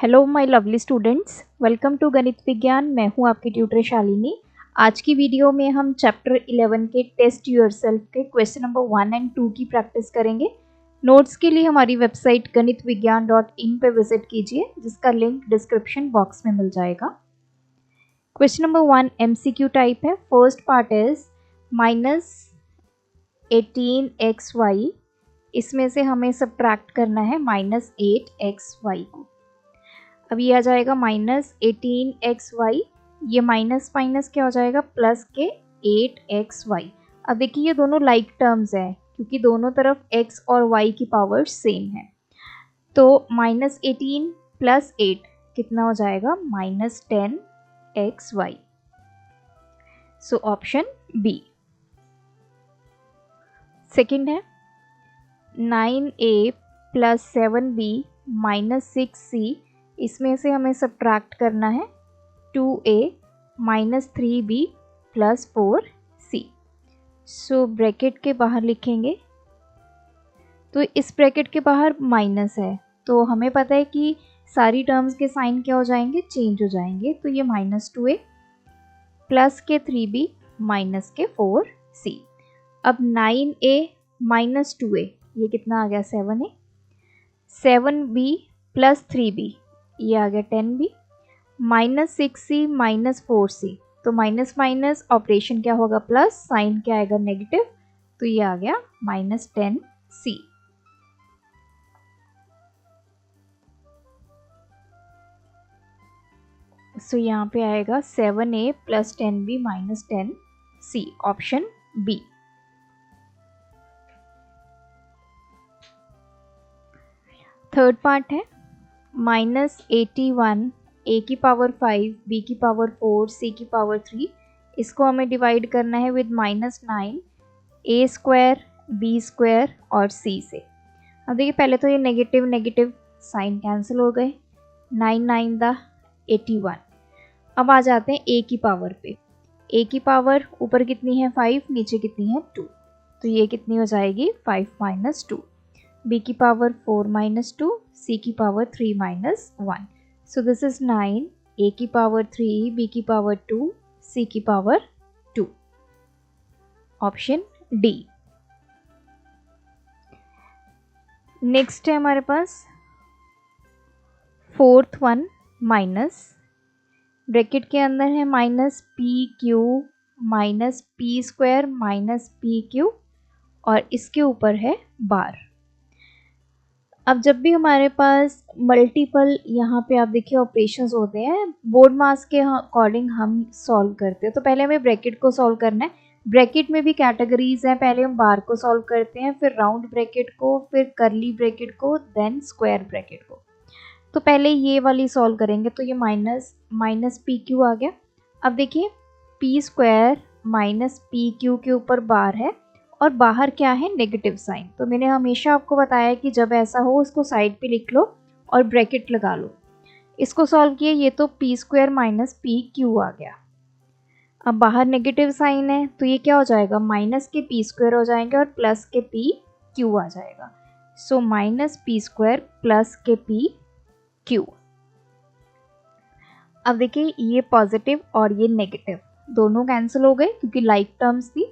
Hello my lovely students, welcome to Ganit Vigyan. मैं हूं आपकी ट्यूटर शालिनी। आज की वीडियो में हम चैप्टर 11 के टेस्ट योरसेल्फ के क्वेश्चन नंबर 1 एंड 2 की प्रैक्टिस करेंगे। नोट्स के लिए हमारी वेबसाइट ganitviggyan.in पे विजिट कीजिए, जिसका लिंक डिस्क्रिप्शन बॉक्स में मिल जाएगा। क्वेश्चन नंबर 1 MCQ टाइप है। First part is -18xy। इसमें से हमें सब्ट्रैक्ट करना है -8xy को। अब ये आ जाएगा -18xy, ये माइनस माइनस क्या हो जाएगा प्लस के 8xy। अब देखिए ये दोनों लाइक टर्म्स है क्योंकि दोनों तरफ x और y की पावर सेम है, तो -18 प्लस 8 कितना हो जाएगा -10xy। So option B. Second है 9a plus 7b minus 6c। इसमें से हमें सब्ट्रैक्ट करना है 2a minus 3b plus 4c। So bracket के बाहर लिखेंगे, तो इस ब्रैकेट के बाहर माइनस है, तो हमें पता है कि सारी टर्म्स के साइन क्या हो जाएंगे, चेंज हो जाएंगे। तो ये -2a प्लस के 3b माइनस के 4c। अब 9a माइनस 2a ये कितना आ गया 7a, 7b प्लस 3b ये आ गया 10b, minus 6c minus 4c। तो माइनस माइनस ऑपरेशन क्या होगा प्लस, साइन क्या आएगा नेगेटिव, तो ये आ गया -10c। सो यहाँ पे आएगा 7a plus 10b minus 10c, option B. Third part है -81 a की पावर 5 b की पावर 4 c की पावर 3। इसको हमें डिवाइड करना है with -9 a square b square और c से। अब देखिए पहले तो ये नेगेटिव नेगेटिव साइन कैंसिल हो गए, 9 9 दा 81। अब आ जाते हैं a की पावर पे। a की पावर ऊपर कितनी है 5, नीचे कितनी है 2, तो ये कितनी हो जाएगी 5 माइनस 2। b की पावर 4 माइनस 2, c की power 3 minus 1। So this is 9, a की पावर 3, b की पावर 2, c की पावर 2, ऑप्शन डी। नेक्स्ट है हमारे पास फोर्थ वन, माइनस ब्रैकेट के अंदर है -pq minus p square minus pq और इसके ऊपर है बार। अब जब भी हमारे पास मल्टीपल यहाँ पे आप देखिए ऑपरेशंस होते हैं, बोर्ड मास के अकॉर्डिंग हम सॉल्व करते हैं। तो पहले हमें ब्रैकेट को सॉल्व करना है। ब्रैकेट में भी कैटेगरीज हैं, पहले हम बार को सॉल्व करते हैं, फिर राउंड ब्रैकेट को, फिर करली ब्रैकेट को, देन स्क्वायर ब्रैकेट को। तो पहले ये वाली सॉल्व करेंगे, तो ये माइनस पी क्यू आ गया। अब देखिए P square minus P Q के ऊपर बार है और बाहर क्या है नेगेटिव साइन। तो मैंने हमेशा आपको बताया कि जब ऐसा हो उसको साइड पे लिख लो और ब्रैकेट लगा लो। इसको सॉल्व किए, ये तो P square minus P Q आ गया। अब बाहर नेगेटिव साइन है तो ये क्या हो जाएगा, माइनस के पी स्क्वायर हो जाएंगे और प्लस के पी क्यू आ जाएगा। So minus P square plus के पी क्यू। अब देखिए ये पॉजिटिव और ये नेगेटिव दोनों कैंसिल हो गए क्योंकि लाइक टर्म्स थी,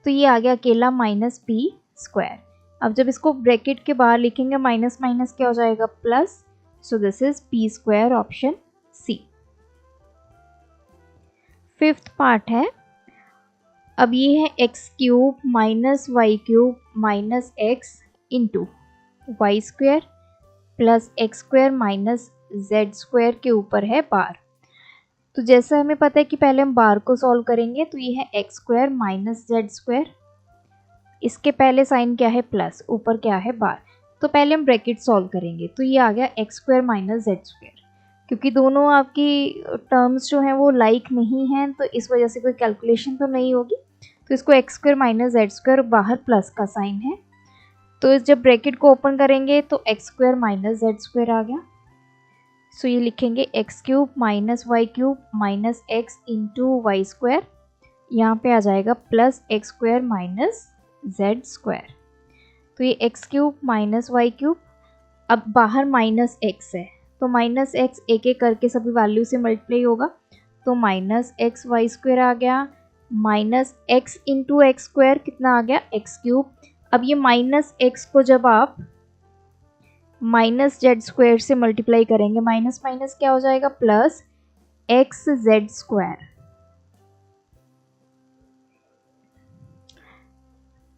तो ये आ गया अकेला माइनस पी स्क्वायर। अब जब इसको ब्रैकेट के बाहर लिखेंगे माइनस माइनस क्या हो जाएगा plus, so this is P square, option C. Fifth part है, अब ये है x cube minus Y cube minus x into Y square plus x square minus Z square के ऊपर है बार। तो जैसा हमें पता है कि पहले हम बार को सॉल्व करेंगे, तो ये है x square minus Z square, इसके पहले साइन क्या है प्लस, ऊपर क्या है बार। तो पहले हम ब्रैकेट सॉल्व करेंगे, तो ये आ गया x square minus Z square. क्योंकि दोनों आपकी टर्म्स जो हैं वो लाइक नहीं हैं, तो इस वजह से कोई कैलकुलेशन तो नहीं होगी, तो इसको X square minus Z square, बाहर प्लस का साइन है, तो जब ब्रैकेट को ओपन करेंगे तो X square minus Z square आ गया। सो ये लिखेंगे X cube minus Y cube minus x into Y square, यहाँ पे आ जाएगा plus x square minus Z square. तो ये X cube minus Y cube, अब बाहर माइनस एक्स है तो माइनस एक्स एक एक करके सभी वैल्यू से मल्टीप्लाई होगा, तो माइनस एक्स वाई स्क्वायर आ गया, minus x into x square कितना आ गया एक्स क्यूब। अब ये माइनस एक्स को जब आप माइनस जेड स्क्वायर से मल्टीप्लाई करेंगे, माइनस माइनस क्या हो जाएगा प्लस एक्स जेड स्क्वायर।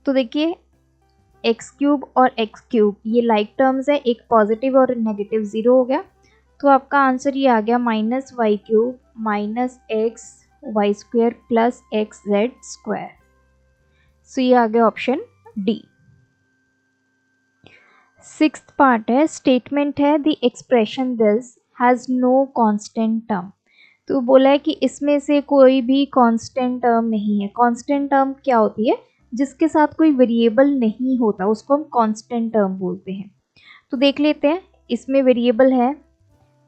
तो देखिए एक्स क्यूब और एक्स क्यूब ये लाइक टर्म्स है, एक पॉजिटिव और नेगेटिव जीरो हो गया, तो आपका आंसर ये आ गया minus Y cube minus X Y square plus X Z square. So ये आ गया ऑप्शन डी। सिक्स्थ पार्ट है, स्टेटमेंट है the expression this has no constant term. तो बोला है कि इसमें से कोई भी कांस्टेंट टर्म नहीं है। कांस्टेंट टर्म क्या होती है, जिसके साथ कोई वेरिएबल नहीं होता उसको हम कांस्टेंट टर्म बोलते हैं। तो देख लेते हैं, इसमें वेरिएबल है,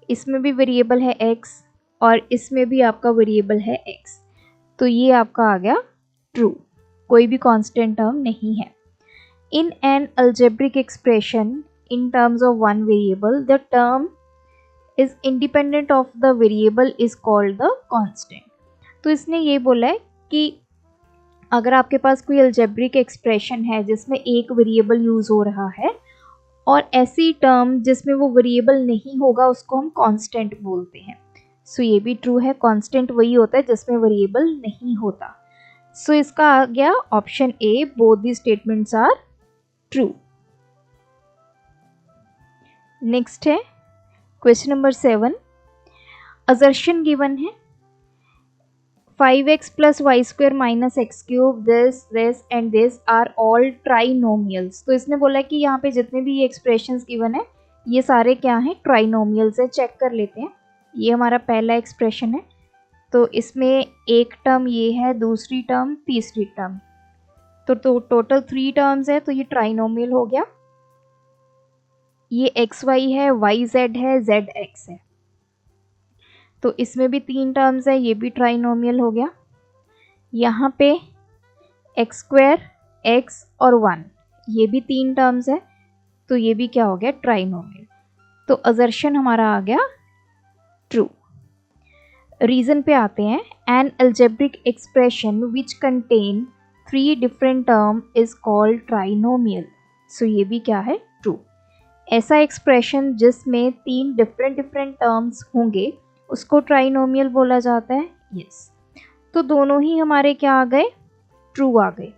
इसमें भी वेरिएबल है x और इसमें भी आपका वेरिएबल है x, तो ये आपका आ गया ट्रू, कोई भी कांस्टेंट टर्म नहीं है। In an algebraic expression in terms of one variable, the term is independent of the variable is called the constant। तो इसने ये बोला है कि अगर आपके पास कोई अलजेब्रिक एक्सप्रेशन है जिसमें एक वेरिएबल यूज हो रहा है और ऐसी टर्म जिसमें वो वेरिएबल नहीं होगा उसको हम कांस्टेंट बोलते हैं। सो ये भी ट्रू है, कांस्टेंट वही होता है जिसमें वेरिएबल नहीं होता। सो इसका आ गया option A, both the statements are true. Next है क्वेश्चन नंबर 7, असर्शन गिवन है 5x plus y square minus x cube this and this are all trinomials. तो इसने बोला है कि यहाँ पे जितने भी ये एक्सप्रेशंस गिवन है ये सारे क्या हैं, ट्राइनोमियल्स है। चेक कर लेते हैं, ये हमारा पहला एक्सप्रेशन है, तो इसमें एक टर्म ये है, दूसरी टर्म, तीसरी टर्म, तो टोटल 3 टर्म्स है, तो ये ट्राइनोमियल हो गया। ये एक्स वाई है, वाई जेड है, जेड एक्स है, तो इसमें भी 3 टर्म्स है, ये भी ट्राइनोमियल हो गया। यहाँ पे एक्स स्क्वायर, एक्स और 1 ये भी 3 टर्म्स है, तो ये भी क्या हो गया ट्राइनोमियल। तो असर्शन हमारा आ गया ट्रू। रीजन पे आते हैं, an algebraic expression which contain 3 different term is called trinomial. So ये भी क्या है ट्रू। ऐसा एक्सप्रेशन जिसमें 3 डिफरेंट टर्म्स होंगे उसको ट्राइनोमियल बोला जाता है। यस, तो दोनों ही हमारे क्या आ गए, ट्रू आ गए।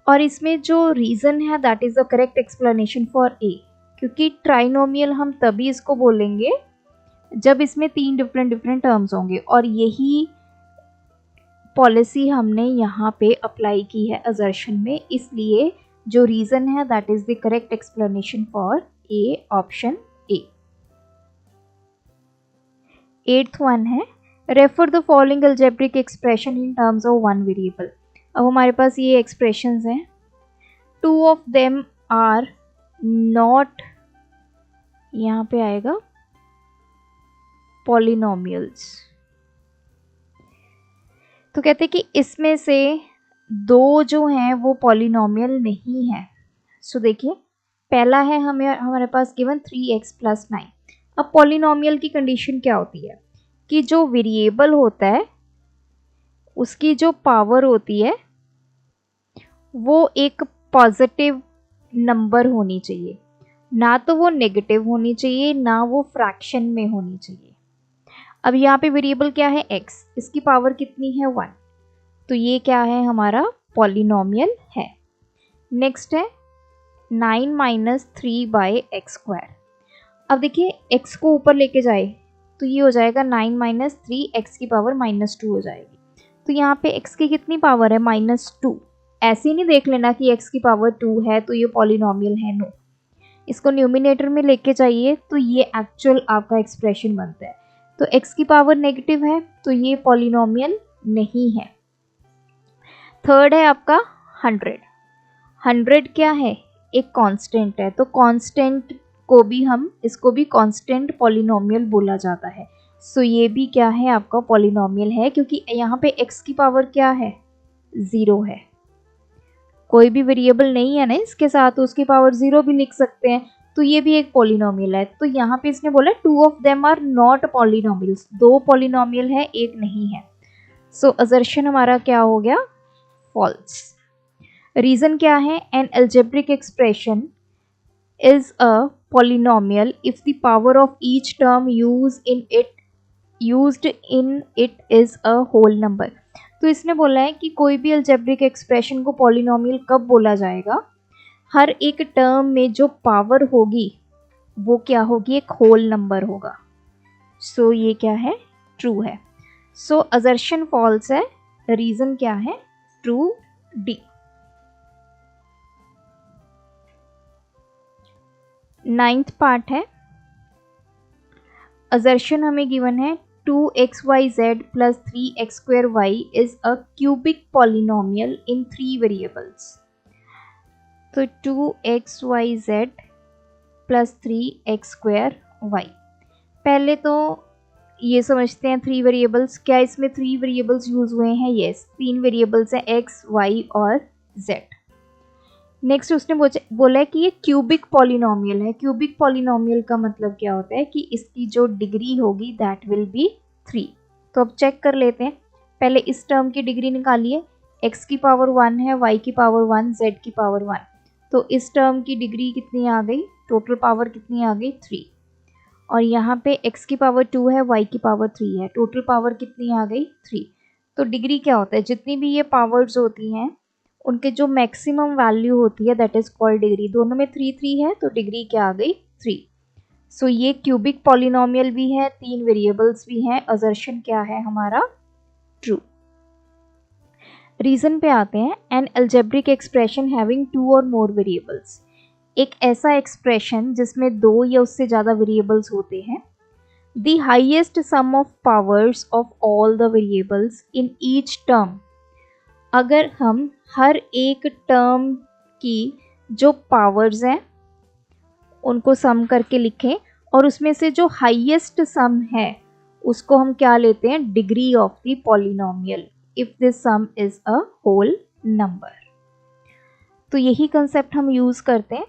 और इसमें जो रीज़न है that is the correct explanation for A, क्योंकि ट्राइनोमियल हम तभी इसको बोलेंगे जब इसमें 3 डिफरेंट टर्म्स होंगे, और यही पॉलिसी हमने यहाँ पे अप्लाई की है असर्शन में, इसलिए जो रीज़न है that is the correct explanation for A, option A. 8th one है, refer the following algebraic expression in terms of one variable. अब हमारे पास ये एक्सप्रेशंस हैं, 2 ऑफ देम आर नॉट, यहाँ पे आएगा पॉलिनोमियल्स। तो कहते हैं कि इसमें से 2 जो हैं वो पॉलिनोमियल नहीं है। सो देखिए, पहला है हमारे पास गिवन 3x प्लस 9। अब पॉलिनोमियल की कंडीशन क्या होती है कि जो वेरिएबल होता है उसकी जो पावर होती है वो एक पॉजिटिव नंबर होनी चाहिए, ना तो वो नेगेटिव होनी चाहिए, ना वो फ्रैक्शन में होनी चाहिए। अब यहाँ पे वेरिएबल क्या है x, इसकी पावर कितनी है 1, तो ये क्या है हमारा पॉलिनोमियल है। नेक्स्ट है 9 माइनस 3 बाई एक्स स्क्वायर। अब देखिए x को ऊपर लेके जाए तो ये हो जाएगा 9 माइनस 3, एक्स की पावर -2 हो जाएगी। तो यहाँ पे x की कितनी पावर है -2। ऐसे ही नहीं देख लेना कि x की पावर 2 है तो ये पॉलिनोमियल है, नो, इसको न्यूमिनेटर में लेके जाइए तो ये एक्चुअल आपका एक्सप्रेशन बनता है। तो x की पावर नेगेटिव है तो ये पॉलिनोमियल नहीं है। थर्ड है आपका 100। 100 क्या है, एक कांस्टेंट है, तो कांस्टेंट को भी हम इसको भी कांस्टेंट पॉलिनोमियल बोला जाता है। सो ये भी क्या है आपका पॉलिनोमियल है, क्योंकि यहाँ पे x की पावर क्या है 0 है, कोई भी वेरिएबल नहीं है ना इसके साथ, तो उसकी पावर 0 भी लिख सकते हैं, तो ये भी एक पॉलिनोमियल है। तो यहाँ पे इसने बोला 2 of them are not polynomials, 2 polynomial है, एक नहीं है। सो असर्शन हमारा क्या हो गया, फॉल्स। रीजन क्या है, N algebraic expression is a polynomial if the power of each term used in it is a whole number। तो इसने बोला है कि कोई भी अलजेब्रिक एक्सप्रेशन को पॉलिनोमियल कब बोला जाएगा, हर एक टर्म में जो पावर होगी वो क्या होगी, एक होल नंबर होगा। सो ये क्या है, ट्रू है। सो असर्शन फॉल्स है, रीजन क्या है, ट्रू डी। 9th पार्ट है, असर्शन हमें गिवन है 2xyz plus 3x square y is a cubic polynomial in 3 variables। तो 2xyz plus 3x square y, पहले तो ये समझते हैं 3 वेरिएबल्स, क्या इसमें 3 वेरिएबल्स यूज हुए हैं, यस 3 वेरिएबल्स हैं x, y और z। नेक्स्ट उसने बोला है कि ये क्यूबिक पॉलिनोमियल है। क्यूबिक पॉलिनोमियल का मतलब क्या होता है कि इसकी जो डिग्री होगी दैट विल बी 3। तो अब चेक कर लेते हैं, पहले इस टर्म की डिग्री निकालिए, x की पावर 1 है, y की पावर 1, z की पावर 1। तो इस टर्म की डिग्री कितनी आ गई, टोटल पावर कितनी आ गई 3। और यहाँ पे x की पावर 2 है, y की पावर 3 है, टोटल पावर कितनी आ गई 3। तो डिग्री क्या होता है, जितनी भी ये पावर्स होती हैं उनके जो मैक्सिमम वैल्यू होती है दैट इज कॉल्ड डिग्री। दोनों में 3 3 है तो डिग्री क्या आ गई 3। सो ये क्यूबिक पॉलिनोमियल भी है, 3 वेरिएबल्स भी हैं, असर्शन क्या है हमारा, ट्रू। रीजन पे आते हैं, एन अलजेब्रिक एक्सप्रेशन हैविंग 2 और मोर वेरिएबल्स, एक ऐसा एक्सप्रेशन जिसमें 2 या उससे ज़्यादा वेरिएबल्स होते हैं। The highest sum of powers of all the variables in each term, अगर हम हर एक टर्म की जो पावर्स हैं उनको सम करके लिखें और उसमें से जो हाईएस्ट सम है उसको हम क्या लेते हैं, degree of the polynomial if this sum is a whole number. तो यही कंसेप्ट हम यूज़ करते हैं,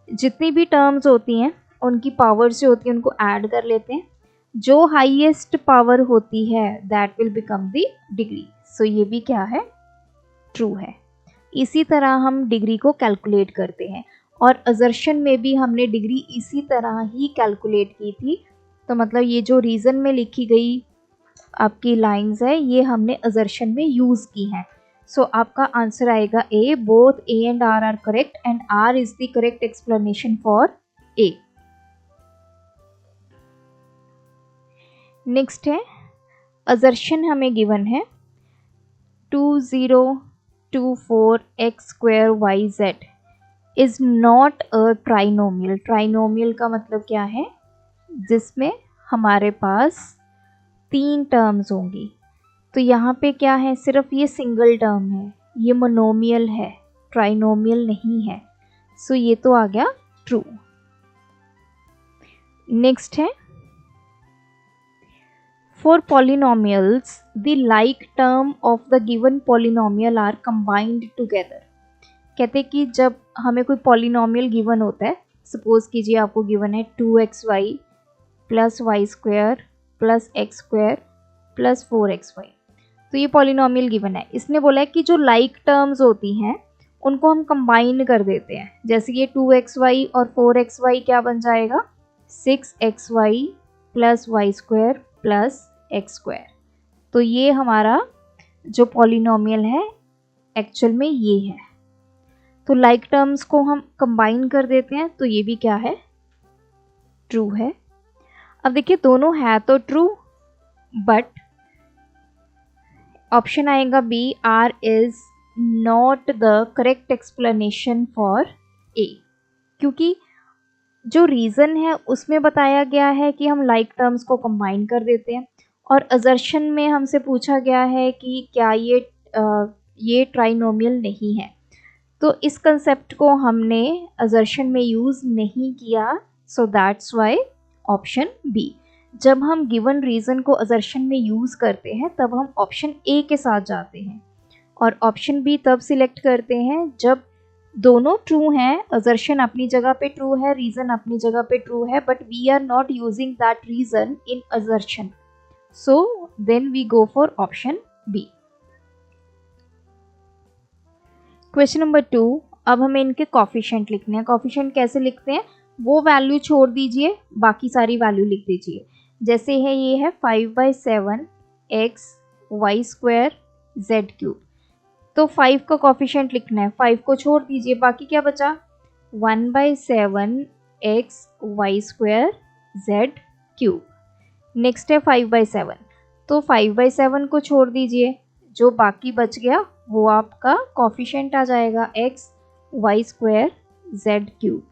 जितनी भी टर्म्स होती हैं उनकी पावर्स जो होती हैं उनको ऐड कर लेते हैं, जो हाईएस्ट पावर होती है that will become the degree. So ये भी क्या है, ट्रू है। इसी तरह हम डिग्री को कैलकुलेट करते हैं और असर्शन में भी हमने डिग्री इसी तरह ही कैलकुलेट की थी। तो मतलब ये जो रीज़न में लिखी गई आपकी लाइंस है ये हमने असर्शन में यूज़ की हैं। सो आपका आंसर आएगा A, both A and R are correct and R is the correct explanation for A. Next है, असर्शन हमें गिवन है 2024x square yz is not a trinomial। Trinomial का मतलब क्या है, जिसमें हमारे पास 3 टर्म्स होंगी। तो यहाँ पे क्या है, सिर्फ ये सिंगल टर्म है, ये मोनोमियल है, ट्राइनोमियल नहीं है। सो ये तो आ गया ट्रू। नेक्स्ट है, For polynomials, the like term of the given polynomial are combined together। कहते कि जब हमें कोई पॉलिनोमियल गिवन होता है, सपोज कीजिए आपको गिवन है 2xy plus y square plus x square plus 4xy, तो ये पॉलिनोमियल गिवन है। इसने बोला है कि जो लाइक टर्म्स होती हैं उनको हम कंबाइन कर देते हैं, जैसे ये 2xy और 4xy क्या बन जाएगा, 6xy plus y square plus x square. तो ये हमारा जो पॉलिनोमियल है एक्चुअल में ये है। तो लाइक टर्म्स को हम कंबाइन कर देते हैं, तो ये भी क्या है, ट्रू है। अब देखिए दोनों है तो ट्रू, बट ऑप्शन आएगा B, R is not the correct explanation for A, क्योंकि जो रीज़न है उसमें बताया गया है कि हम लाइक टर्म्स को कंबाइन कर देते हैं और असर्शन में हमसे पूछा गया है कि क्या ये ट्राइनोमियल नहीं है। तो इस कंसेप्ट को हमने असर्शन में यूज़ नहीं किया, so that's why option B. जब हम गिवन रीज़न को असर्शन में यूज़ करते हैं तब हम ऑप्शन ए के साथ जाते हैं और ऑप्शन बी तब सिलेक्ट करते हैं जब दोनों ट्रू हैं, असर्शन अपनी जगह पे ट्रू है, रीजन अपनी जगह पे ट्रू है, but we are not using that reason in assertion, so then we go for option B. Question number 2, अब हमें इनके कॉफिशिएंट लिखने हैं। कॉफिशिएंट कैसे लिखते हैं, वो वैल्यू छोड़ दीजिए, बाकी सारी वैल्यू लिख दीजिए। जैसे है ये है 5/7 x y square z cube, तो 5 का कॉफिशिएंट लिखना है, 5 को छोड़ दीजिए, बाकी क्या बचा 1/7 x y square z cube. Next है 5/7, तो 5/7 को छोड़ दीजिए, जो बाकी बच गया वो आपका कॉफिशिएंट आ जाएगा x y square z cube.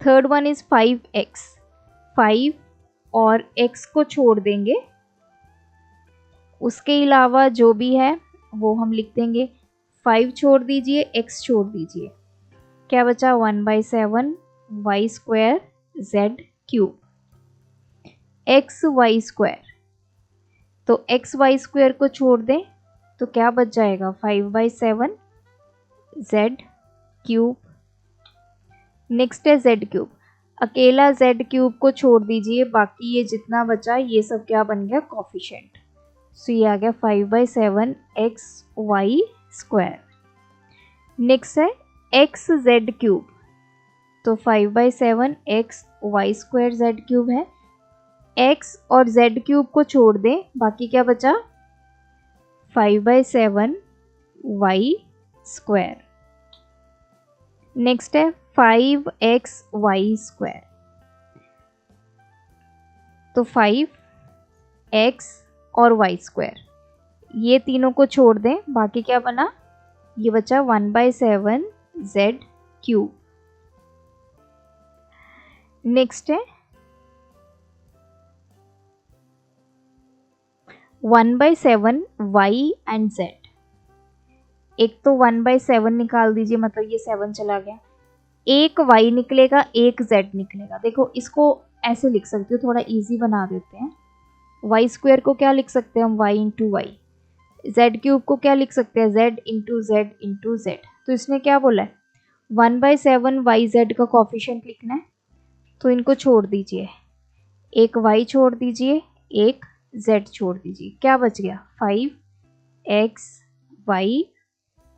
Third one is 5x, 5 और x को छोड़ देंगे, उसके अलावा जो भी है वो हम लिख देंगे। 5 छोड़ दीजिए, x छोड़ दीजिए, क्या बचा 1/7 y square z cube. X Y square, तो एक्स वाई स्क्वायर को छोड़ दें तो क्या बच जाएगा 5/7 z क्यूब। नेक्स्ट है z क्यूब, अकेला z क्यूब को छोड़ दीजिए, बाकी ये जितना बचा ये सब क्या बन गया कॉफिशिएंट, सो ये आ गया 5/7 एक्स वाई स्क्वायर। नेक्स्ट है एक्स जेड क्यूब, तो 5/7 x Y square z cube है, x और z क्यूब को छोड़ दें, बाकी क्या बचा 5/7 y स्क्वायर। नेक्स्ट है 5xy स्क्वायर, तो 5x और y स्क्वायर, ये तीनों को छोड़ दें, बाकी क्या बना, ये बचा 1/7 z क्यूब। नेक्स्ट है 1/7 y एंड z, एक तो 1/7 निकाल दीजिए, मतलब ये 7 चला गया, एक y निकलेगा एक z निकलेगा। देखो इसको ऐसे लिख सकते हो, थोड़ा इजी बना देते हैं। y स्क्वायर को क्या लिख सकते हैं हम, y into y. z cube को क्या लिख सकते हैं, z into z into z. तो इसने क्या बोला है 1/7 y z का कॉफिशिएंट लिखना है, तो इनको छोड़ दीजिए, एक y छोड़ दीजिए, एक z छोड़ दीजिए, क्या बच गया 5xy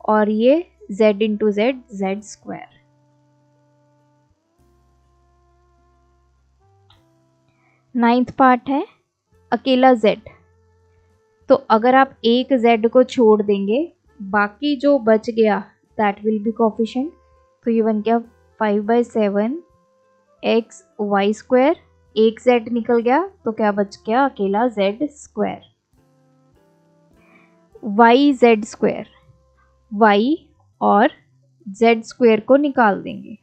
और ये z into Z Z square. Ninth part है अकेला z, तो अगर आप एक z को छोड़ देंगे, बाकी जो बच गया दैट विल बी कॉफिशिएंट, तो ये बन गया 5/7 एक्स वाई स्क्वायर, एक z निकल गया तो क्या बच गया अकेला z square. Y z square, y और z स्क्वायर को निकाल देंगे,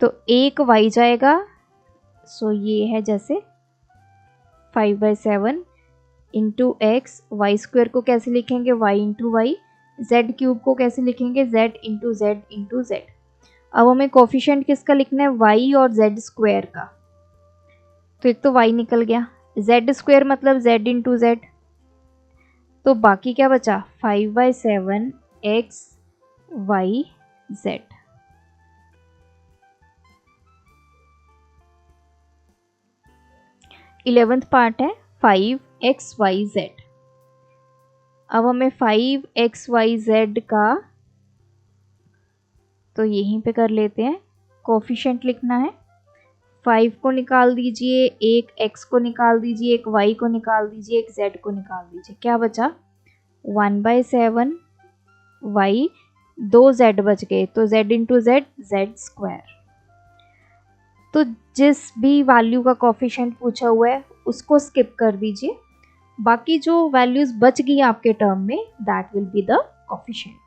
तो एक y जाएगा, सो ये है जैसे 5/7 इंटू एक्स, वाई स्क्वायर को कैसे लिखेंगे y into y, z cube को कैसे लिखेंगे z into z into z. अब हमें कोफिशिएंट किसका लिखना है, y और z स्क्वायर का, तो एक तो y निकल गया, z स्क्वायर मतलब z इंटू जेड, तो बाकी क्या बचा 5/7 x y z. Eleventh part है 5xyz, अब हमें 5xyz का तो यहीं पे कर लेते हैं, कोफिशिएंट लिखना है, 5 को निकाल दीजिए, एक x को निकाल दीजिए, एक y को निकाल दीजिए, एक z को निकाल दीजिए, क्या बचा 1/7 y, दो z बच गए, तो z into Z Z square. तो जिस भी वैल्यू का कोफिशिएंट पूछा हुआ है उसको स्किप कर दीजिए, बाकी जो वैल्यूज बच गई आपके टर्म में that will be the coefficient.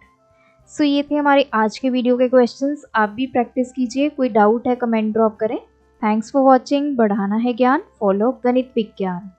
So ये थे हमारे आज के वीडियो के क्वेश्चंस, आप भी प्रैक्टिस कीजिए, कोई डाउट है कमेंट ड्रॉप करें। थैंक्स फॉर वॉचिंग, बढ़ाना है ज्ञान, फॉलो गणित विज्ञान।